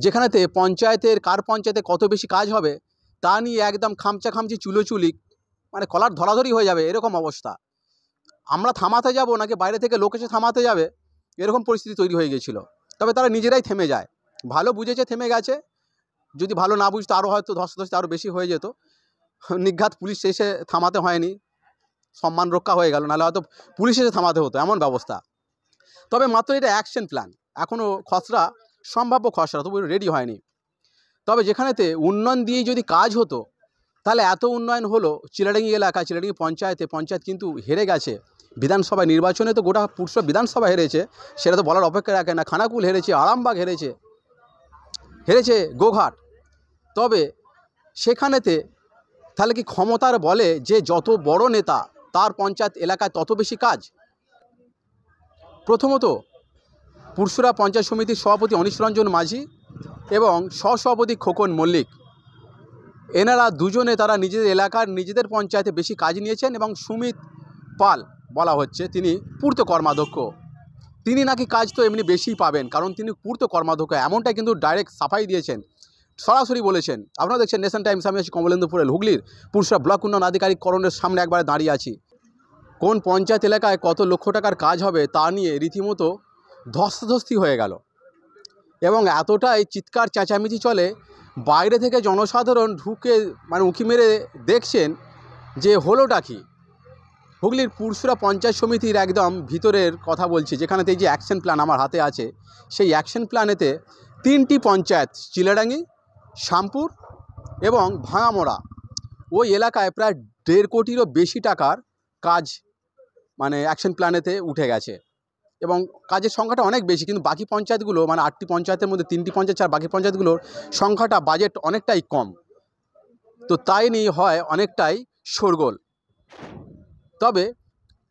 যেখানেতে পঞ্চায়েতের কার পঞ্চায়েতে কত বেশি কাজ হবে তা নিয়ে একদম খামচি চুলোচুলি, মানে কলার ধরাধরি হয়ে যাবে এরকম অবস্থা। আমরা থামাতে যাব নাকি বাইরে থেকে লোক এসে থামাতে যাবে, এরকম পরিস্থিতি তৈরি হয়ে গিয়েছিল। তবে তারা নিজেরাই থেমে যায়, ভালো বুঝেছে থেমে গেছে। যদি ভালো না বুঝতো আরও হয়তো ধস্তাধস্তি আরও বেশি হয়ে যেত। নিঘাত পুলিশ এসে থামাতে হয়নি, সম্মান রক্ষা হয়ে গেল, নাহলে হয়তো পুলিশ এসে থামাতে হতো, এমন ব্যবস্থা। তবে মাত্র এটা অ্যাকশন প্ল্যান, এখনও খসড়া, সম্ভাব্য খসড়া তবু রেডি হয়নি। তবে যেখানেতে উন্নয়ন দিয়েই যদি কাজ হতো তাহলে এত উন্নয়ন হলো। চিলাডাঙ্গি এলাকা, চিলাডাঙ্গি পঞ্চায়েত কিন্তু হেরে গেছে বিধানসভা নির্বাচনে। তো গোটা পুরসভা বিধানসভা হেরেছে, সেটা তো বলার অপেক্ষা রাখে না। খানাকুল হেরেছে, আরামবাগ হেরেছে গোঘাট। তবে সেখানেতে তাহলে কি ক্ষমতার বলে যে যত বড় নেতা তার পঞ্চায়েত এলাকায় তত বেশি কাজ? প্রথমত পুরসুরা পঞ্চায়েত সমিতির সভাপতি অনিশ রঞ্জন মাঝি এবং সহসভাপতি খোকন মল্লিক, এনারা দুজনে তারা নিজেদের এলাকার নিজেদের পঞ্চায়েতে বেশি কাজ নিয়েছেন। এবং সুমিত পাল বলা হচ্ছে তিনি পূর্ত কর্মাধ্যক্ষ, তিনি নাকি কাজ তো এমনি বেশিই পাবেন, কারণ তিনি পূর্ত কর্মাধ্যক্ষ, এমনটাই কিন্তু ডাইরেক্ট সাফাই দিয়েছেন, সরাসরি বলেছেন। আপনারা দেখছেন নেশন টাইমস, আমি আছি কমলেন্দুপুরের হুগলির পুরসুরা ব্লক উন্নয়ন আধিকারিক করণের সামনে একবারে দাঁড়িয়ে আছি। কোন পঞ্চায়েত এলাকায় কত লক্ষ টাকার কাজ হবে তা নিয়ে রীতিমতো ধস্তাধস্তি হয়ে গেল এবং এতটাই চিৎকার চেঁচামেচি চলে, বাইরে থেকে জনসাধারণ ঢুকে মানে উঁকি মেরে দেখছেন যে হলোটা কি। হুগলির পুরসুরা পঞ্চায়েত সমিতির একদম ভিতরের কথা বলছি, যেখানেতে এই যে অ্যাকশন প্ল্যান আমার হাতে আছে, সেই অ্যাকশন প্ল্যানেতে 3টি পঞ্চায়েত, চিলাডাঙ্গি, শ্যামপুর এবং ভাঙামোড়া, ওই এলাকায় প্রায় 1.5 কোটিরও বেশি টাকার কাজ মানে অ্যাকশন প্ল্যানেতে উঠে গেছে। এবং কাজের সংখ্যাটা অনেক বেশি, কিন্তু বাকি পঞ্চায়েতগুলো মানে 8টি পঞ্চায়েতের মধ্যে 3টি পঞ্চায়েত ছাড়া বাকি পঞ্চায়েতগুলোর সংখ্যাটা বাজেট অনেকটাই কম। তো তাই নিয়ে হয় অনেকটাই শোরগোল। তবে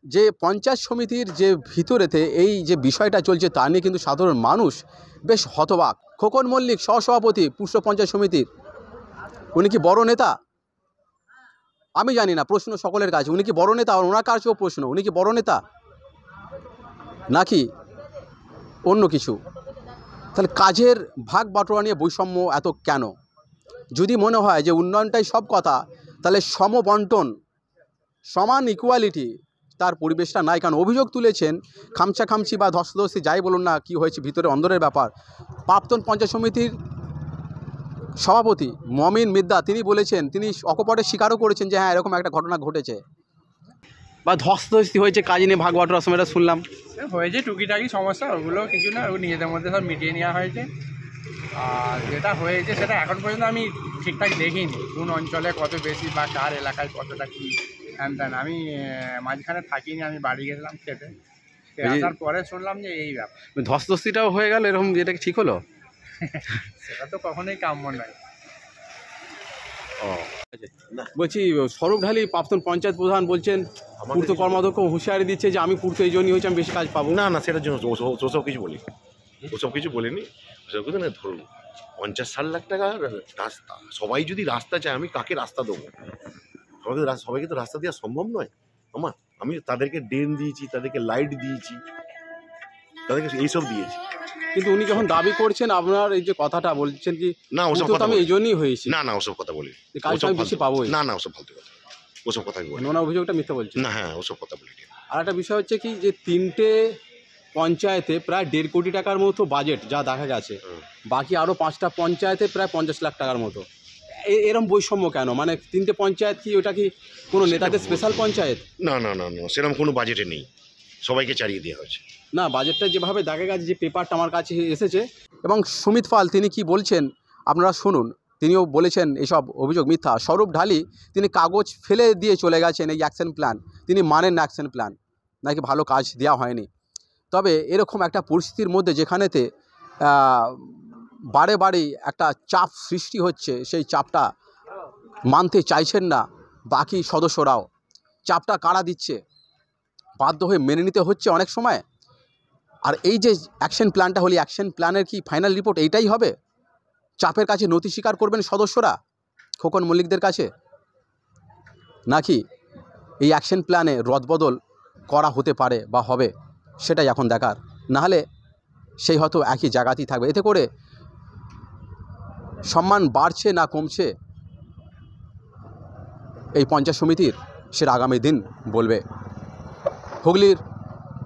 যে পঞ্চায়েত সমিতির যে ভিতরেতে এই যে বিষয়টা চলছে তা নিয়ে কিন্তু সাধারণ মানুষ বেশ হতবাক। খোকন মল্লিক সহসভাপতি পুরসুরা পঞ্চায়েত সমিতির, উনি কি বড় নেতা? আমি জানি না, প্রশ্ন সকলের কাছে, উনি কি বড় নেতা? আর ওনার কাছেও প্রশ্ন, উনি কি বড় নেতা নাকি অন্য কিছু? তাহলে কাজের ভাগ বাটোয়ারা নিয়ে বৈষম্য এত কেন? যদি মনে হয় যে উন্নয়নটাই সব কথা, তাহলে সমবন্টন, সমান ইকুয়ালিটি, তার পরিবেশটা নাই। কারণ অভিযোগ তুলেছেন খামচি বা ধস্তাধস্তি যাই বলুন না, কি হয়েছে ভিতরে অন্দরের ব্যাপার। প্রাক্তন পঞ্চায়েত সমিতির সভাপতি মমিন মিদ্দা তিনি বলেছেন, তিনি অকপটে স্বীকারও করেছেন যে হ্যাঁ এরকম একটা ঘটনা ঘটেছে বা ধস্তাধস্তি হয়েছে কাজ নিয়ে ভাগ বাটোয়ারার সময়, এটা শুনলাম। হয়েছে টুকিটাকি সমস্যা, ওগুলো কিছু না, ওগুলো নিজেদের মধ্যে সব মিটিয়ে নেওয়া হয়েছে। আর যেটা হয়েছে সেটা এখন পর্যন্ত আমি ঠিকঠাক দেখিনি, কোন অঞ্চলে কত বেশি বা কার এলাকায় কতটা কী হ্যান ত্যান। আমি মাঝখানে থাকিনি, আমি বাড়ি গেছিলাম খেতে, আসার পরে শুনলাম যে এই ব্যাপার। ধস্তাধস্তিটাও হয়ে গেল এরকম, যেটা ঠিক হলো? সেটা তো কখনোই কাম্য নয়। বলছি স্বরূপঢালী প্রাক্তন পঞ্চায়েত প্রধান বলছেন পূর্ত কর্মাধ্যক্ষ হুঁশিয়ারি দিচ্ছে যে আমি পূর্ত এই জন্যই হয়েছে আমি বেশি কাজ পাবো না। সেটার জন্য ওসব কিছু বলি, ওসব কিছু বলিনি। ওসব কিছু না, ধরুন 50-60 লাখ টাকা রাস্তা, সবাই যদি রাস্তা চায় আমি কাকে রাস্তা দেবো? সবাইকে তো রাস্তা দেওয়া সম্ভব নয় আমার। আমি তাদেরকে ড্রেন দিয়েছি, তাদেরকে লাইট দিয়েছি, তাদেরকে এইসব দিয়েছি। কিন্তু উনি যখন দাবি করছেন, আপনার এই যে কথাটা বলছেন কি না ওসব কথা আমি এই জন্যই হয়েছি, না ওসব কথা বলি, কাজটা আমি বেশি পাবোই না ওসব ফালতু কথা, ওসব কথা বলি ওনার অভিযোগটা মিথ্যা বলছেন না। হ্যাঁ ওসব কথা বলি। আর একটা বিষয় হচ্ছে কি যে 3টে পঞ্চায়েতে প্রায় 1.5 কোটি টাকার মতো বাজেট যা দেখা গেছে, বাকি আরও 5টা পঞ্চায়েতে প্রায় 50 লাখ টাকার মতো। এরম বৈষম্য কেন? মানে 3টে পঞ্চায়েত কি ওটা কি কোনো নেতাদের স্পেশাল পঞ্চায়েত? না সেরকম কোনো বাজেটে নেই, সবাইকে চালিয়ে দেওয়া হয়েছে। না, বাজেটটা যেভাবে দেখা গেছে, যে পেপারটা আমার কাছে এসেছে, এবং সুমিত পাল তিনি কি বলছেন আপনারা শুনুন। তিনিও বলেছেন এসব অভিযোগ মিথ্যা। স্বরূপঢালী তিনি কাগজ ফেলে দিয়ে চলে গেছেন এই অ্যাকশন প্ল্যান, তিনি মানেন না অ্যাকশন প্ল্যান, নাকি ভালো কাজ দেওয়া হয়নি। তবে এরকম একটা পরিস্থিতির মধ্যে যেখানেতে বারে বারেই একটা চাপ সৃষ্টি হচ্ছে, সেই চাপটা মানতে চাইছেন না বাকি সদস্যরাও। চাপটা কারা দিচ্ছে? বাধ্য হয়ে মেনে নিতে হচ্ছে অনেক সময়। আর এই যে অ্যাকশন প্ল্যানটা হলে, অ্যাকশন প্ল্যানের কি ফাইনাল রিপোর্ট এইটাই হবে? চাপের কাছে নথি স্বীকার করবেন সদস্যরা খোকন মল্লিকদের কাছে, নাকি এই অ্যাকশন প্ল্যানে রদবদল করা হতে পারে বা হবে, সেটাই এখন দেখার। নাহলে সেই হয়তো একই জায়গাতেই থাকবে। এতে করে সম্মান বাড়ছে না কমছে এই পঞ্চায়েত সমিতির, সেটা আগামী দিন বলবে। হুগলির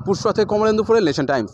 পুরসুরা থেকে কমলেন্দু পুরেল, নেশন টাইমস।